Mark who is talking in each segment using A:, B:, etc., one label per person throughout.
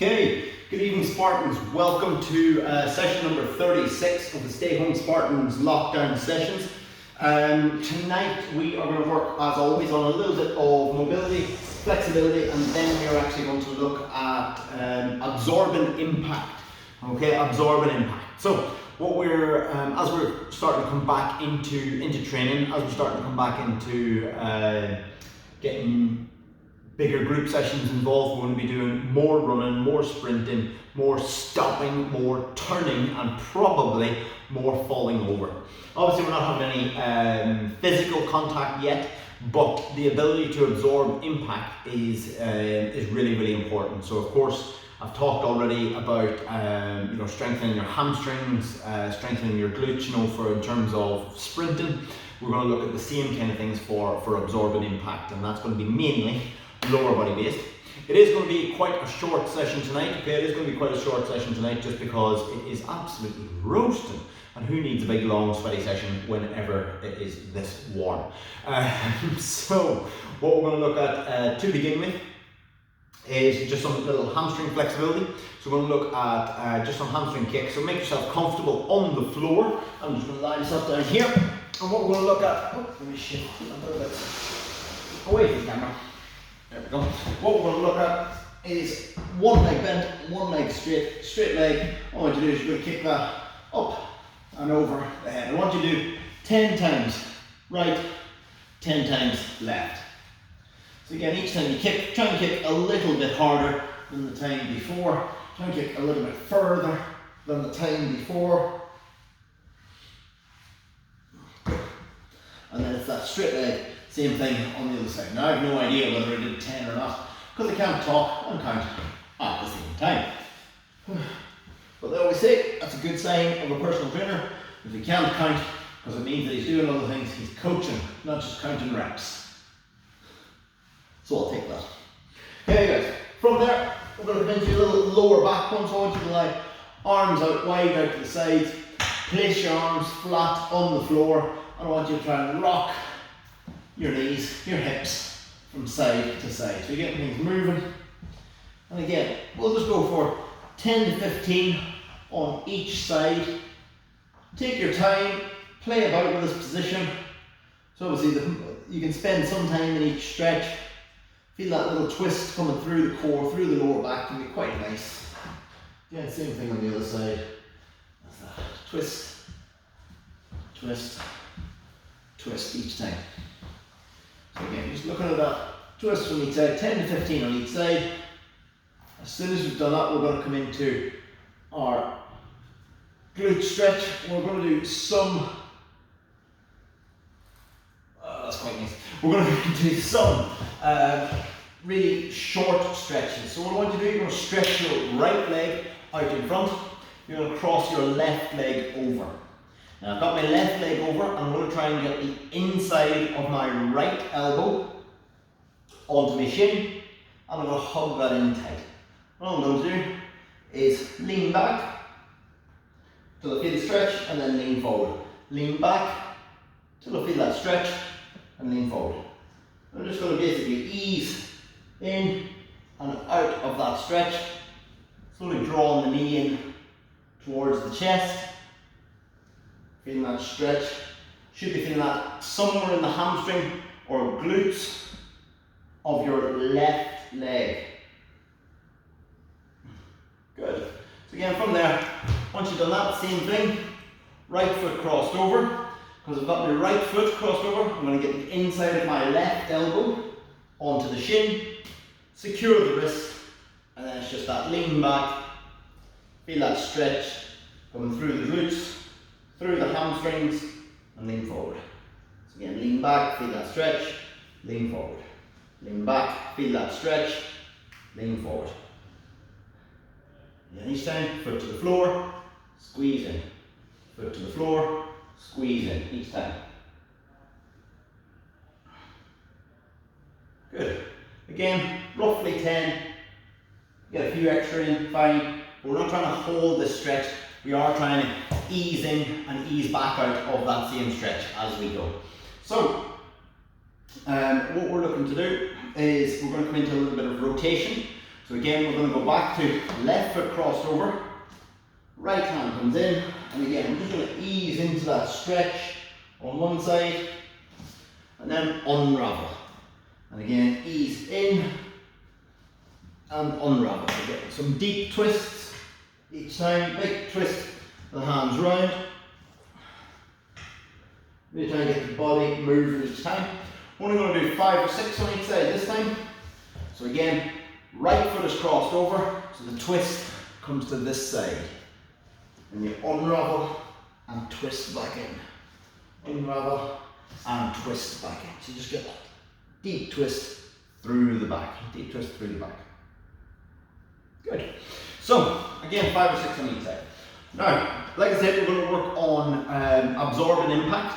A: Okay, good evening Spartans. Welcome to session number 36 of the Stay Home Spartans lockdown sessions. Tonight we are going to work, as always, on a little bit of mobility, flexibility, and then we are actually going to look at absorbent impact. Okay, absorbent impact. So what we're, as we're starting to come back into training, as we're starting to come back into getting bigger group sessions involved, we're going to be doing more running, more sprinting, more stopping, more turning, and probably more falling over. Obviously we're not having any physical contact yet, but the ability to absorb impact is really important. So of course I've talked already about strengthening your hamstrings, strengthening your glutes, for in terms of sprinting. We're going to look at the same kind of things for absorbent impact, and that's going to be mainly lower body based. It is going to be quite a short session tonight. Okay, it is going to be quite a short session tonight just because it is absolutely roasting, and who needs a big long sweaty session whenever it is this warm. So what we're going to look at to begin with is just some little hamstring flexibility. So we're going to look at just some hamstring kicks. So make yourself comfortable on the floor. I'm just going to lie myself down here, and what we're going to look at, let me shift a little bit away from the camera. There we go. What we're going to look at is one leg bent, one leg straight leg. All I want you to do is you're going to kick that up and over the head. I want you to do 10 times right, 10 times left. So again, each time you kick, try and kick a little bit harder than the time before. Try and kick a little bit further than the time before. And then it's that straight leg. Same thing on the other side. Now I have no idea whether I did 10 or not, because I can't talk and count at the same time. But they always say that's a good sign of a personal trainer if he can't count, because it means that he's doing other things. He's coaching, not just counting reps. So I'll take that. Okay guys, from there we're going to come into a little lower back punch. I want you to lie arms out wide out to the sides, place your arms flat on the floor, and I want you to try and rock your knees, your hips from side to side. So you're getting things moving. And again, we'll just go for 10 to 15 on each side. Take your time, play about with this position. So obviously you can spend some time in each stretch. Feel that little twist coming through the core, through the lower back, can be quite nice. Again, same thing on the other side. That's that. Twist, twist, twist each time. So again, just looking at that twist from each side, 10 to 15 on each side. As soon as we've done that, we're going to come into our glute stretch. We're going to do some, that's quite nice. We're going to do some really short stretches. So what I want you to do, you're going to stretch your right leg out in front. You're going to cross your left leg over. Now I've got my left leg over, and I'm going to try and get the inside of my right elbow onto my shin, and I'm going to hug that in tight. What I'm going to do is lean back till I feel the stretch, and then lean forward. Lean back till I feel that stretch, and lean forward. I'm just going to basically ease in and out of that stretch, slowly drawing the knee in towards the chest. Feeling that stretch. Should be feeling that somewhere in the hamstring or glutes of your left leg. Good. So again, from there, once you've done that, same thing, right foot crossed over. Because I've got my right foot crossed over, I'm going to get the inside of my left elbow onto the shin, secure the wrist, and then it's just that lean back, feel that stretch coming through the glutes, through the hamstrings, and lean forward. So again, lean back, feel that stretch, lean forward. Lean back, feel that stretch, lean forward. And each time, foot to the floor, squeeze in. Foot to the floor, squeeze in each time. Good. Again, roughly 10. Get a few extra in, fine. But we're not trying to hold this stretch. We are trying to ease in and ease back out of that same stretch as we go. So, what we're looking to do is we're going to come into a little bit of rotation. So again, we're going to go back to left foot crossed over, right hand comes in, and again, we're just going to ease into that stretch on one side, and then unravel. And again, ease in, and unravel. Again, some deep twists each time, big twist the hands round. Really try and get the body moving each time. We're only going to do 5 or 6 on each side this time. So again, right foot is crossed over, so the twist comes to this side. And you unravel and twist back in. Unravel and twist back in. So you just get that deep twist through the back. Deep twist through the back. Good. So, again, 5 or 6 on each side. Now, like I said, we're going to work on absorbing impact.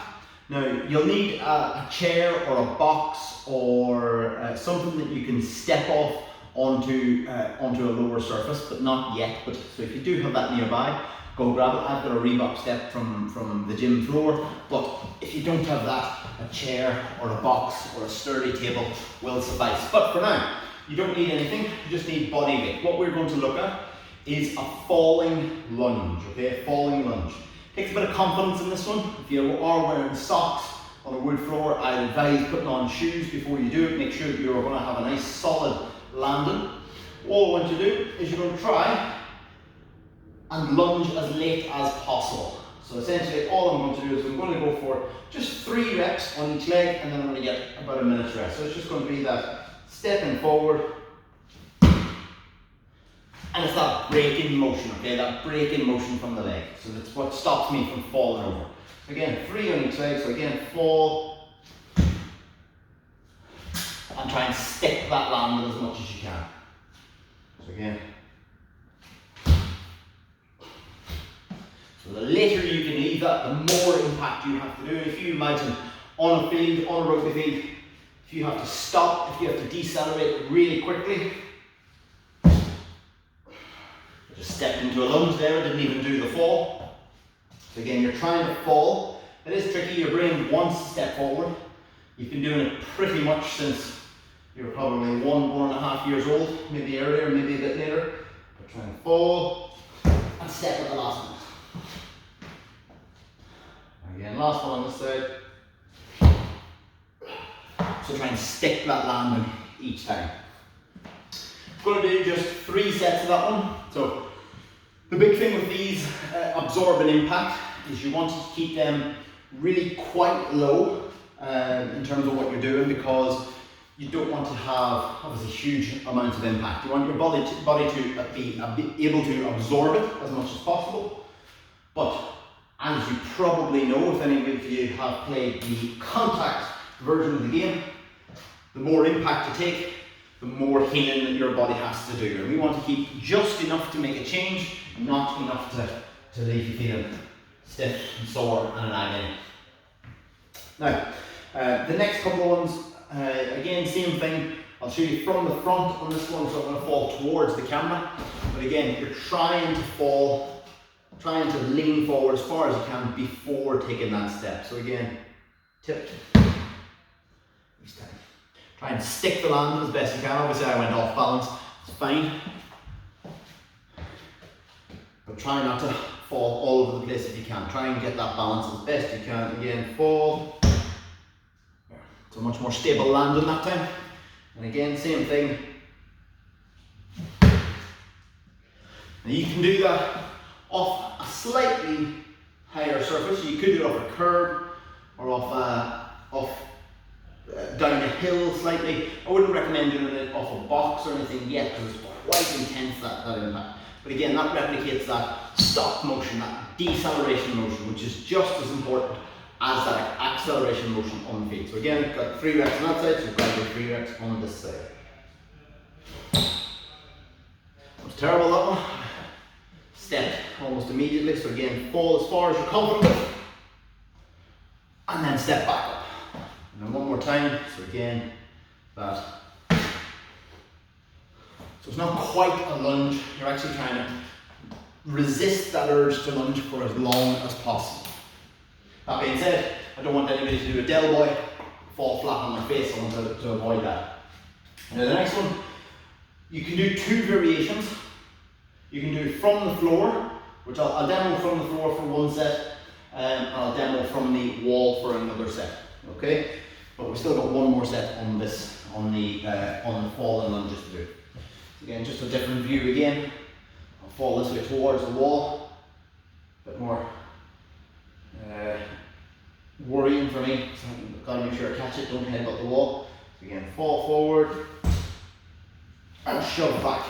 A: Now, you'll need a chair or a box or something that you can step off onto a lower surface, but not yet. But so if you do have that nearby, go grab it. I've got a Reebok step from the gym floor, but if you don't have that, a chair or a box or a sturdy table will suffice. But for now, you don't need anything, you just need body weight. What we're going to look at is a falling lunge, okay, a falling lunge. Takes a bit of confidence in this one. If you are wearing socks on a wood floor, I advise putting on shoes before you do it. Make sure that you're going to have a nice solid landing. All I want you to do is you're going to try and lunge as late as possible. So essentially all I'm going to do is I'm going to go for just 3 reps on each leg, and then I'm going to get about a minute's rest. So it's just going to be that stepping forward, and it's that braking motion, okay, that braking motion from the leg. So that's what stops me from falling over. Again, 3 on each leg, so again, fall, and try and stick that landing as much as you can. So again, so the later you can leave that, the more impact you have to do. And if you imagine on a field, on a rugby field, if you have to stop, if you have to decelerate really quickly, I just stepped into a lunge there, I didn't even do the fall. So again, you're trying to fall. It is tricky, your brain wants to step forward. You've been doing it pretty much since you're probably 1.5 years old, maybe earlier, maybe a bit later. But try and fall and step at the last one. Again, last one on this side. So try and stick that landing each time. I'm going to do just 3 sets of that one. So the big thing with these absorbing impact is you want to keep them really quite low in terms of what you're doing, because you don't want to have obviously huge amounts of impact. You want your body to be able to absorb it as much as possible. But as you probably know, if any of you have played the contact version of the game, the more impact you take, the more healing that your body has to do. And we want to keep just enough to make a change, not enough to leave you feeling stiff and sore and an agony. Now, the next couple of ones, again, same thing. I'll show you from the front on this one, so I'm going to fall towards the camera. But again, you're trying to fall, trying to lean forward as far as you can before taking that step. So again, tip. Each time. Try and stick the landing as best you can. Obviously I went off balance, it's fine. But try not to fall all over the place if you can. Try and get that balance as best you can. Again, fall. It's a much more stable landing that time. And again, same thing. Now you can do that off a slightly higher surface. You could do it off a curb or down a hill slightly. I wouldn't recommend doing it off a box or anything yet, because it's quite intense, that impact. But again, that replicates that stop motion, that deceleration motion, which is just as important as that acceleration motion on the field. So again, we've got 3 reps on that side, so we've got to do 3 reps on this side. That was terrible, that one. Step almost immediately, so again, fall as far as you're confident with, and then step back up. And then one more time, so again, that. So it's not quite a lunge, you're actually trying to resist that urge to lunge for as long as possible. That being said, I don't want anybody to do a del boy, fall flat on their face. I want to avoid that. Now the next one, You can do two variations. You can do from the floor, which I'll demo from the floor for one set, and I'll demo from the wall for another set. Okay, but we've still got one more set on this, on the fall and lunges to do. Again, just a different view again. I'll fall this way towards the wall. A bit more worrying for me, so I've got to make sure I catch it, don't headbutt the wall. So again, fall forward and shove back.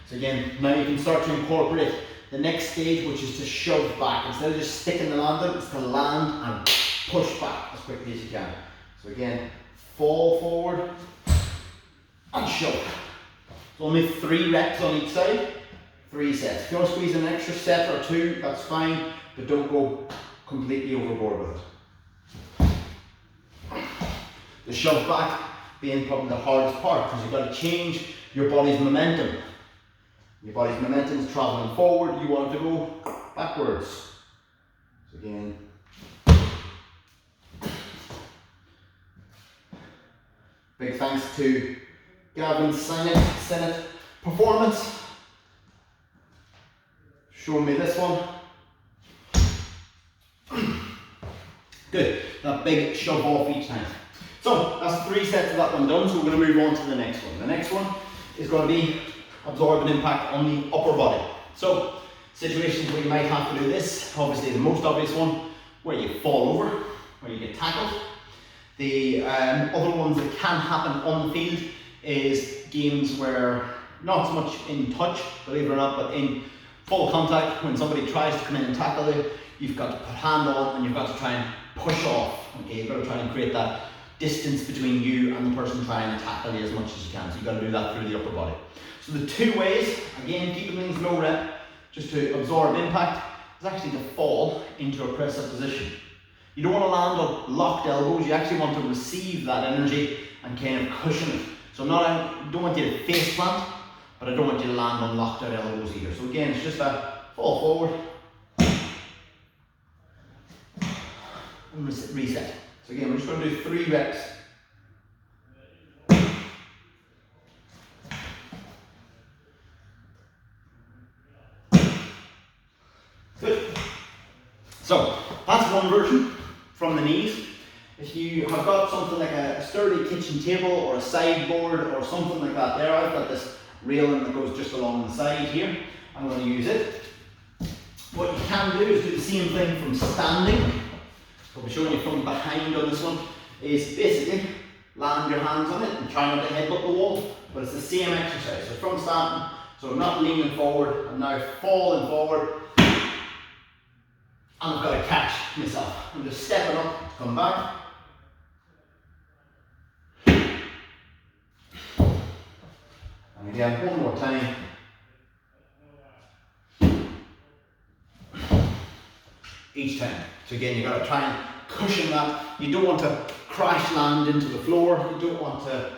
A: So again, now you can start to incorporate the next stage, which is to shove back. Instead of just sticking the landing, it's to land and push back as quickly as you can. So again, fall forward and shove. So only 3 reps on each side, 3 sets. If you want to squeeze an extra set or 2, that's fine, but don't go completely overboard with it. The shove back being probably the hardest part, because you've got to change your body's momentum. Your body's momentum is traveling forward, you want it to go backwards. So again, big thanks to Gavin's Senate Performance. Show me this one. Good, that big shove off each time. So that's 3 sets of that one done, so we're going to move on to the next one. The next one is going to be absorb an impact on the upper body. So situations where you might have to do this, obviously the most obvious one, where you fall over, where you get tackled. The other ones that can happen on the field is games where, not so much in touch, believe it or not, but in full contact, when somebody tries to come in and tackle you, you've got to put hand on and you've got to try and push off. Okay, you've got to try and create that distance between you and the person trying to tackle you as much as you can. So you've got to do that through the upper body. So the 2 ways, again, keeping things low rep, just to absorb impact, is actually to fall into a press-up position. You don't want to land on locked elbows, you actually want to receive that energy and kind of cushion it. So I don't want you to face plant, but I don't want you to land on locked out elbows either. So again, it's just a fall forward and reset. So again, we're just going to do 3 reps. Good. So that's one version from the knees. If you have got something like a sturdy kitchen table or a sideboard or something like that there, I've got this railing that goes just along the side here. I'm going to use it. What you can do is do the same thing from standing. I'll be showing you from behind on this one, is basically land your hands on it and try not to headbutt the wall, but it's the same exercise. So from standing, so I'm not leaning forward, I'm now falling forward, and I've got to catch myself. I'm just stepping up to come back. And again, one more time. Each time. So again, you've got to try and cushion that. You don't want to crash land into the floor. You don't want to,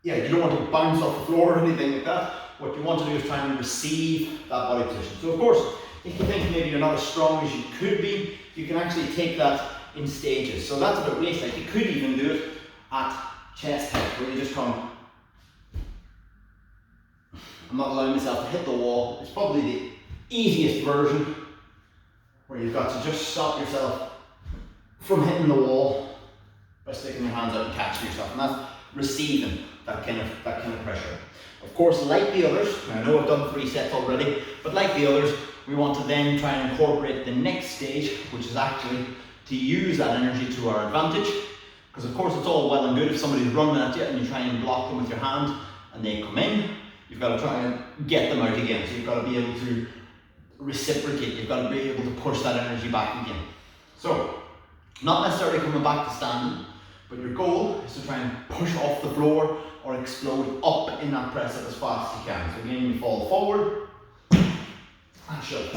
A: you don't want to bounce off the floor or anything like that. What you want to do is try and receive that body position. So of course, if you think maybe you're not as strong as you could be, you can actually take that in stages. So that's a bit waist height. You could even do it at chest height, where you just come. I'm not allowing myself to hit the wall. It's probably the easiest version, where you've got to just stop yourself from hitting the wall by sticking your hands out and catching yourself, and that's receiving that kind of pressure. Of course, like the others, I know I've done 3 sets already, but like the others, we want to then try and incorporate the next stage, which is actually to use that energy to our advantage. Because of course it's all well and good if somebody's running at you and you try and block them with your hand and they come in, you've got to try and get them out again. So you've got to be able to reciprocate, you've got to be able to push that energy back again. So, not necessarily coming back to standing, but your goal is to try and push off the floor or explode up in that press up as fast as you can. So again, you fall forward and shove.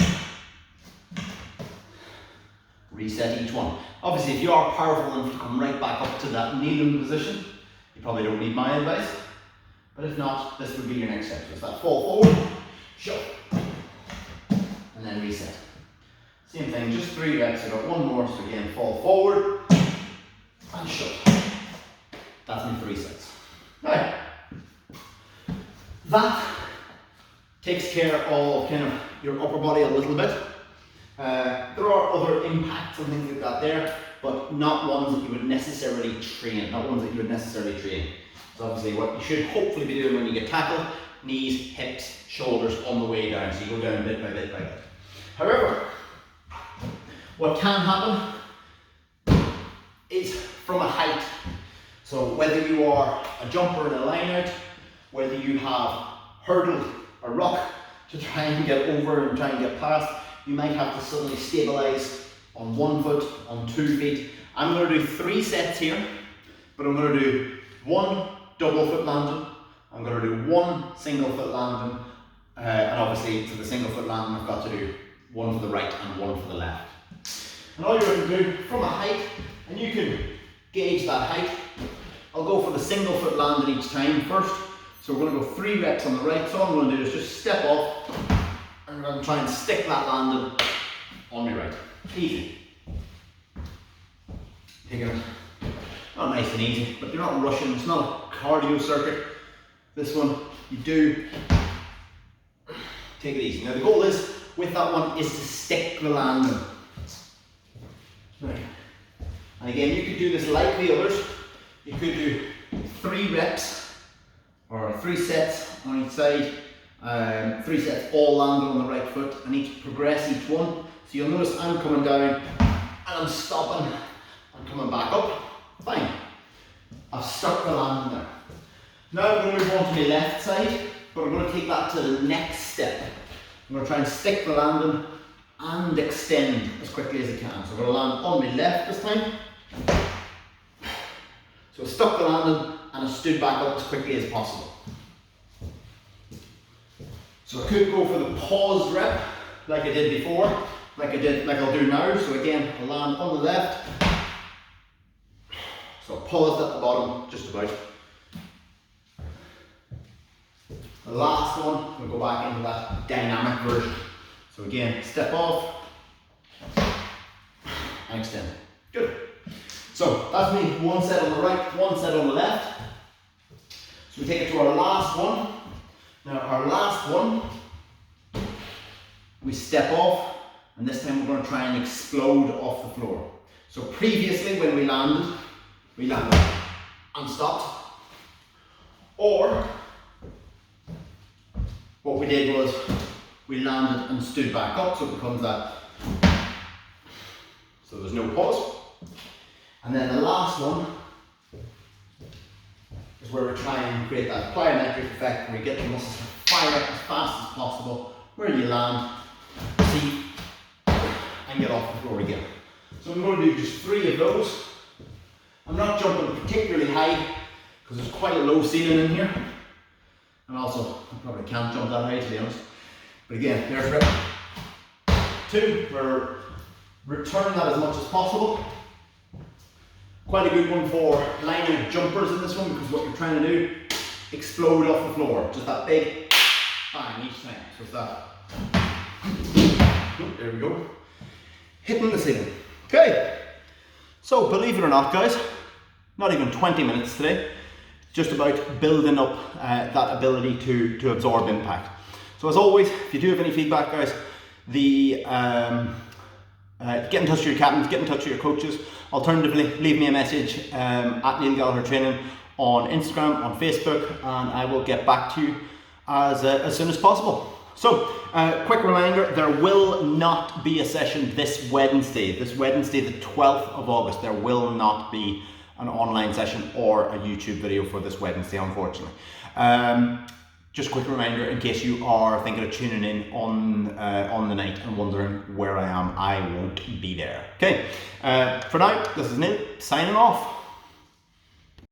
A: Reset each one. Obviously, if you are powerful enough to come right back up to that kneeling position, you probably don't need my advice. But if not, this would be your next step. So it's that fall forward, shove, and then reset. Same thing, just 3 reps. I've got one more. So again, fall forward and shove. That's my 3 sets. Now, that takes care of kind of your upper body a little bit. There are other impacts and things like that there, but not ones that you would necessarily train. So obviously what you should hopefully be doing when you get tackled, knees, hips, shoulders on the way down. So you go down bit by bit by bit. However, what can happen is from a height. So whether you are a jumper in a line out, whether you have hurdled a rock to try and get over and try and get past, you might have to suddenly stabilize on 1 foot, on 2 feet. I'm going to do 3 sets here, but I'm going to do 1 double foot landing, I'm going to do 1 single foot landing, and obviously for the single foot landing I've got to do 1 for the right and 1 for the left. And all you're going to do from a height, and you can gauge that height. I'll go for the single foot landing each time first. So we're going to go 3 reps on the right. So all I'm going to do is just step off and I'm going to try and stick that landing on my right. Easy. Taking it, not nice and easy, but you're not rushing. It's not a cardio circuit. This one, you do take it easy. Now the goal is, with that one, is to stick the landing. Right. And again, you could do this like the others. You could do 3 reps or 3 sets on each side, 3 sets all landing on the right foot, and progress each one. So you'll notice I'm coming down and I'm stopping and coming back up. Fine. I've stuck the landing there. Now I'm going to move on to my left side, but I'm going to take that to the next step. I'm going to try and stick the landing and extend as quickly as I can. So I'm going to land on my left this time. So I stuck the landing and I stood back up as quickly as possible. So I could go for the paused rep like I did before, like I'll do now. So again, I'll land on the left. So paused at the bottom, just about. The last one, we'll go back into that dynamic version. So again, step off and extend. Good. So that's me, 1 set on the right, 1 set on the left. So we take it to our last one. Now our last one, we step off, and this time we're going to try and explode off the floor. So previously when we landed and stopped. Or what we did was we landed and stood back up, so it becomes that. So there's no pause. And then the last one is where we try and create that plyometric effect where we get the muscles to fire as fast as possible, where you land, see, and get off the floor again. So I'm going to do just 3 of those. I'm not jumping particularly high because there's quite a low ceiling in here. And also, I probably can't jump that high to be honest. But again, there's rep 2. We're returning that as much as possible. Quite a good one for lining jumpers in this one, because what you're trying to do, explode off the floor. Just that big bang each time. So it's that. There we go. Hitting the ceiling. Okay. So believe it or not, guys, not even 20 minutes today. Just about building up that ability to absorb impact. So as always, if you do have any feedback, guys, get in touch with your captains, get in touch with your coaches. Alternatively, leave me a message at Neil Gallagher Training on Instagram, on Facebook, and I will get back to you as soon as possible. So, quick reminder, there will not be a session this Wednesday, the 12th of August. There will not be an online session or a YouTube video for this Wednesday, unfortunately. Just a quick reminder, in case you are thinking of tuning in on the night and wondering where I am, I won't be there. Okay, for now, this is Neil, signing off.